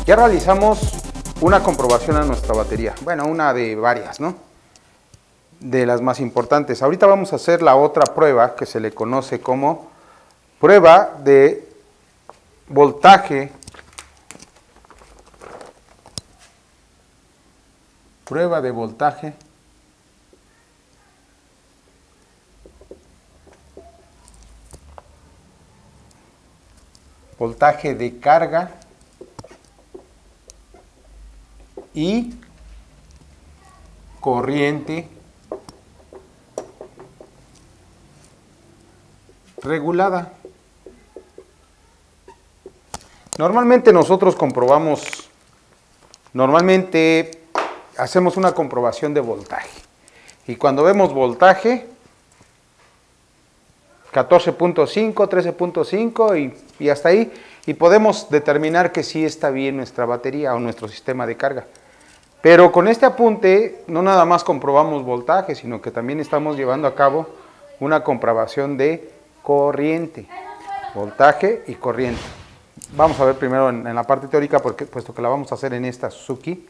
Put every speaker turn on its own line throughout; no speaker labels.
Ya realizamos una comprobación a nuestra batería. Bueno, una de varias, ¿no? De las más importantes. Ahorita vamos a hacer la otra prueba que se le conoce como prueba de voltaje. Prueba de voltaje. Voltaje de carga y corriente regulada. Normalmente nosotros hacemos una comprobación de voltaje. Y cuando vemos voltaje, 14.5, 13.5 y hasta ahí, y podemos determinar que sí está bien nuestra batería o nuestro sistema de carga. Pero con este apunte no nada más comprobamos voltaje, sino que también estamos llevando a cabo una comprobación de corriente, voltaje y corriente. Vamos a ver primero en la parte teórica, puesto que la vamos a hacer en esta Suzuki.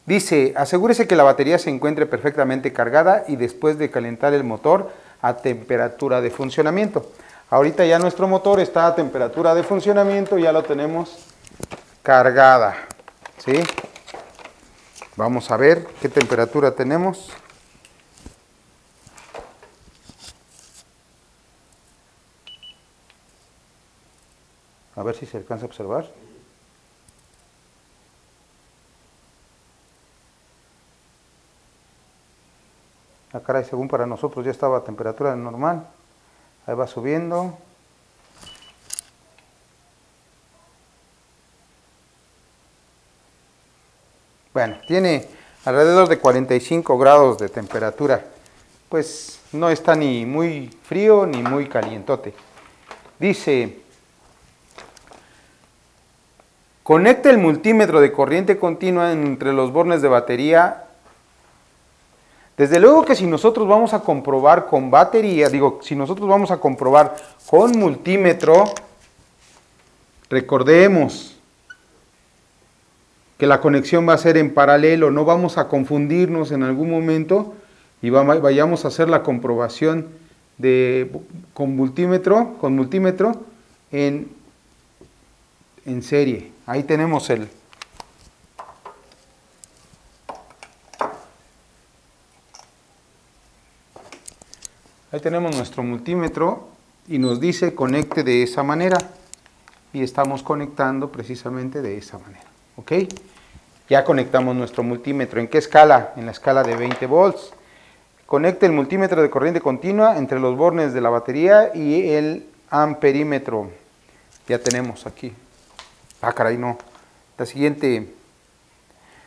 Dice, asegúrese que la batería se encuentre perfectamente cargada y después de calentar el motor a temperatura de funcionamiento. Ahorita ya nuestro motor está a temperatura de funcionamiento, ya lo tenemos cargada, ¿sí? Vamos a ver qué temperatura tenemos. A ver si se alcanza a observar. Ah, caray, según para nosotros ya estaba a temperatura normal. Ahí va subiendo. Bueno, tiene alrededor de 45 grados de temperatura. Pues no está ni muy frío ni muy calientote. Dice, conecte el multímetro de corriente continua entre los bornes de batería. Desde luego que si nosotros vamos a comprobar con batería, si nosotros vamos a comprobar con multímetro, recordemos que la conexión va a ser en paralelo, no vamos a confundirnos en algún momento y vayamos a hacer la comprobación con multímetro en serie. Ahí tenemos Ahí tenemos nuestro multímetro y nos dice conecte de esa manera y estamos conectando precisamente de esa manera, ¿ok? Ya conectamos nuestro multímetro. ¿En qué escala? En la escala de 20 volts. Conecte el multímetro de corriente continua entre los bornes de la batería y el amperímetro. Ya tenemos aquí. Ah, caray, no. La siguiente.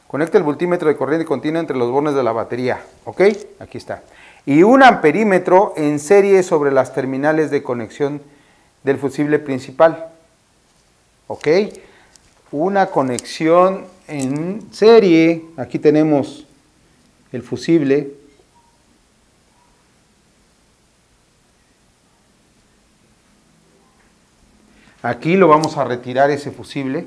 Conecte el multímetro de corriente continua entre los bornes de la batería, ¿ok? Aquí está. Y un amperímetro en serie sobre las terminales de conexión del fusible principal. ¿Ok? Una conexión en serie. Aquí tenemos el fusible. Aquí lo vamos a retirar ese fusible.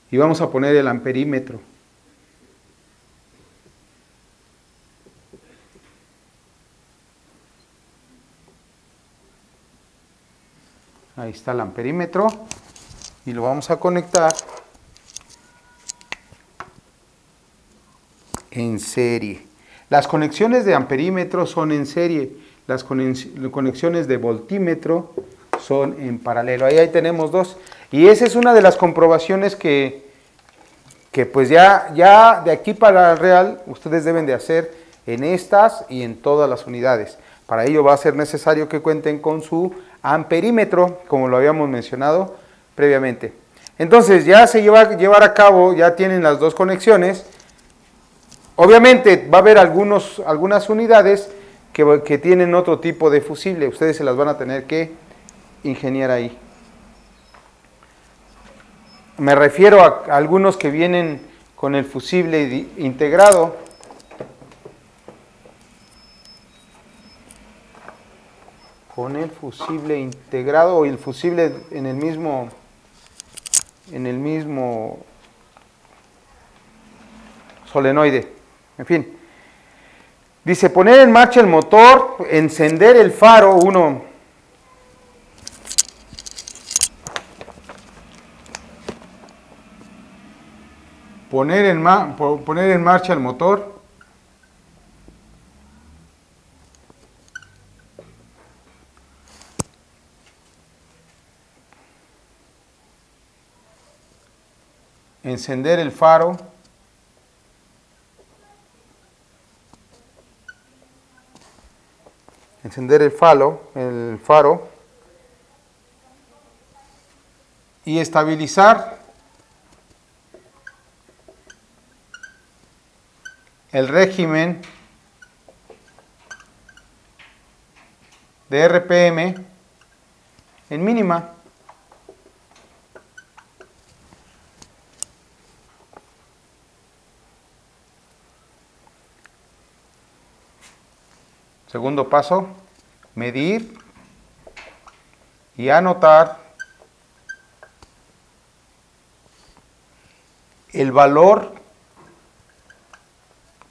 Y vamos a poner el amperímetro. Ahí está el amperímetro y lo vamos a conectar en serie. Las conexiones de amperímetro son en serie, las conexiones de voltímetro son en paralelo. Ahí tenemos dos. Y esa es una de las comprobaciones que pues ya de aquí para el real ustedes deben de hacer en estas y en todas las unidades. Para ello va a ser necesario que cuenten con su amperímetro, como lo habíamos mencionado previamente. Entonces ya se va a llevar a cabo, ya tienen las dos conexiones. Obviamente va a haber algunas unidades que tienen otro tipo de fusible, ustedes se las van a tener que ingeniar ahí. Me refiero a algunos que vienen con el fusible integrado. con el fusible integrado o el fusible en el mismo solenoide. En fin, dice poner en marcha el motor, encender el faro, poner en marcha el motor, encender el faro, y estabilizar el régimen de RPM en mínima. Segundo paso, medir y anotar el valor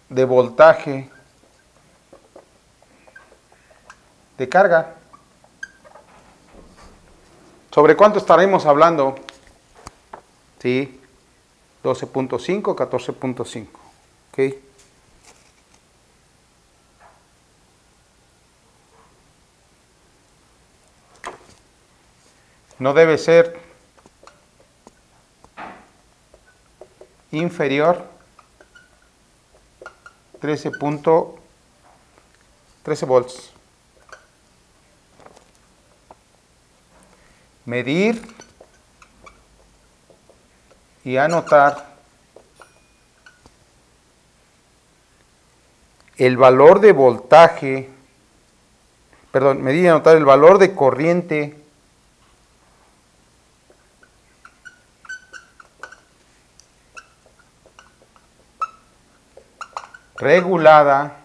de voltaje de carga. ¿Sobre cuánto estaremos hablando? Sí, 12.5, 14.5. ¿Ok? No debe ser inferior 13 volts. Medir y anotar el valor de voltaje, medir y anotar el valor de corriente regulada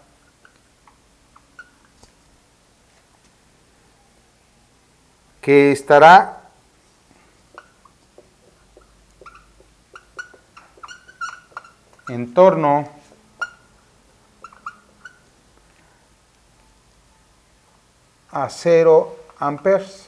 que estará en torno a 0 amperes.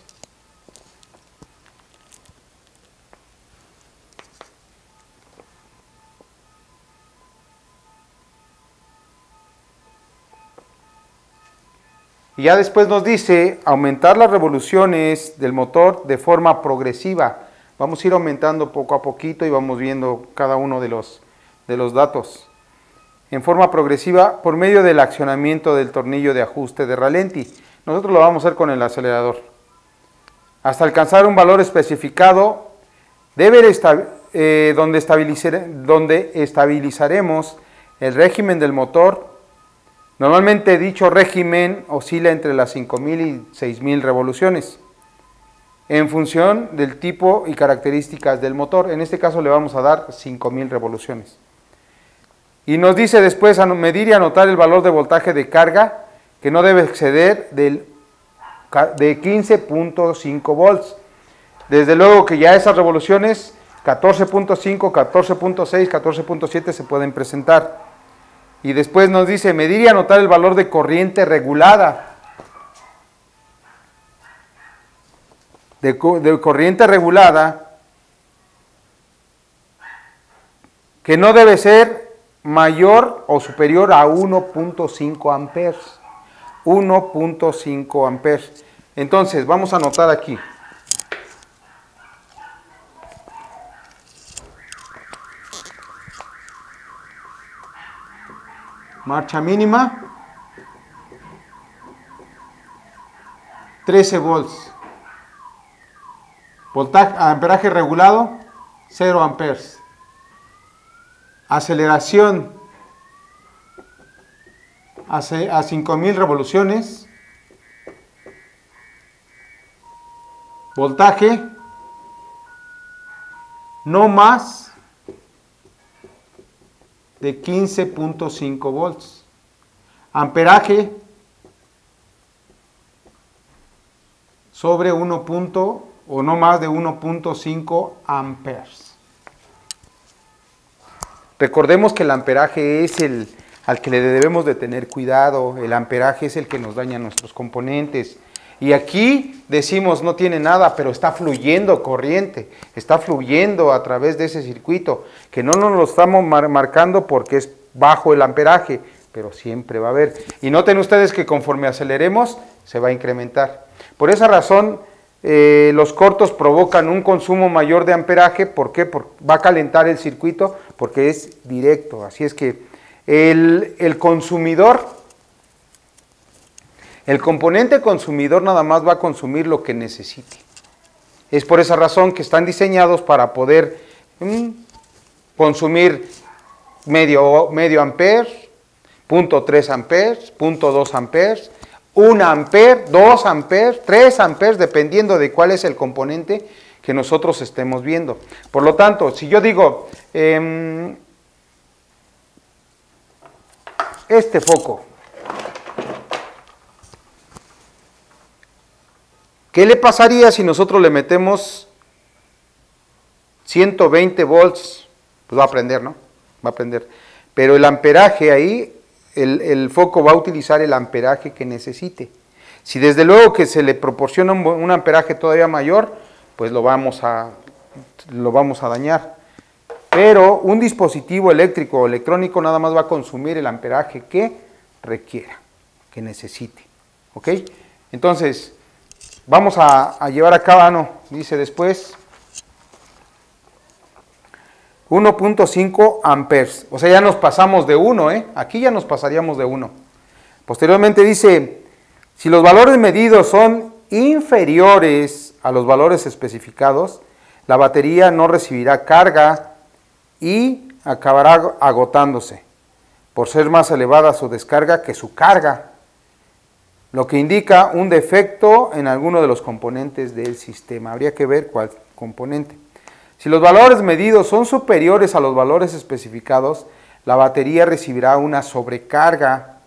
Y ya después nos dice aumentar las revoluciones del motor de forma progresiva. Vamos a ir aumentando poco a poquito y vamos viendo cada uno de los datos. En forma progresiva por medio del accionamiento del tornillo de ajuste de Ralenti. Nosotros lo vamos a hacer con el acelerador. Hasta alcanzar un valor especificado, donde estabilizaremos el régimen del motor. Normalmente dicho régimen oscila entre las 5.000 y 6.000 revoluciones en función del tipo y características del motor. En este caso le vamos a dar 5.000 revoluciones. Y nos dice después medir y anotar el valor de voltaje de carga que no debe exceder de 15.5 volts. Desde luego que ya esas revoluciones 14.5, 14.6, 14.7 se pueden presentar. Y después nos dice medir y anotar el valor de corriente regulada. De corriente regulada que no debe ser mayor o superior a 1.5 amperes. 1.5 amperes. Entonces, vamos a anotar aquí. Marcha mínima, 13 volts. Amperaje regulado, 0 amperes. Aceleración a 5.000 revoluciones. Voltaje no más de 15.5 volts. Amperaje sobre 1 punto o no más de 1.5 amperes. Recordemos que el amperaje es el al que le debemos de tener cuidado. El amperaje es el que nos daña nuestros componentes. Y aquí decimos no tiene nada, pero está fluyendo corriente, está fluyendo a través de ese circuito, que no nos lo estamos marcando porque es bajo el amperaje, pero siempre va a haber. Y noten ustedes que conforme aceleremos, se va a incrementar. Por esa razón, los cortos provocan un consumo mayor de amperaje. ¿Por qué? Porque va a calentar el circuito, porque es directo. Así es que el consumidor, el componente consumidor nada más va a consumir lo que necesite. Es por esa razón que están diseñados para poder consumir medio amper, 0.3 amperes, 0.2 amperes, 1 amper, 2 amperes, 3 amperes, dependiendo de cuál es el componente que nosotros estemos viendo. Por lo tanto, si yo digo, este foco, ¿qué le pasaría si nosotros le metemos 120 volts? Pues va a prender, ¿no? Va a prender. Pero el amperaje ahí, el foco va a utilizar el amperaje que necesite. Si desde luego que se le proporciona un amperaje todavía mayor, pues lo vamos a dañar. Pero un dispositivo eléctrico o electrónico nada más va a consumir el amperaje que requiera, que necesite. ¿Ok? Entonces, vamos a llevar a cabo, dice después, 1.5 amperes. O sea, ya nos pasamos de 1, aquí ya nos pasaríamos de 1. Posteriormente dice, si los valores medidos son inferiores a los valores especificados, la batería no recibirá carga y acabará agotándose, por ser más elevada su descarga que su carga, lo que indica un defecto en alguno de los componentes del sistema. Habría que ver cuál componente. Si los valores medidos son superiores a los valores especificados, la batería recibirá una sobrecarga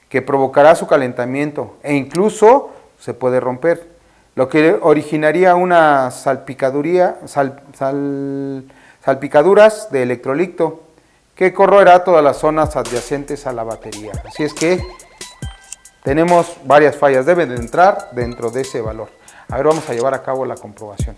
que provocará su calentamiento e incluso se puede romper, lo que originaría una salpicaduras de electrolito que corroerá todas las zonas adyacentes a la batería. Así es que tenemos varias fallas, deben de entrar dentro de ese valor. A ver, vamos a llevar a cabo la comprobación.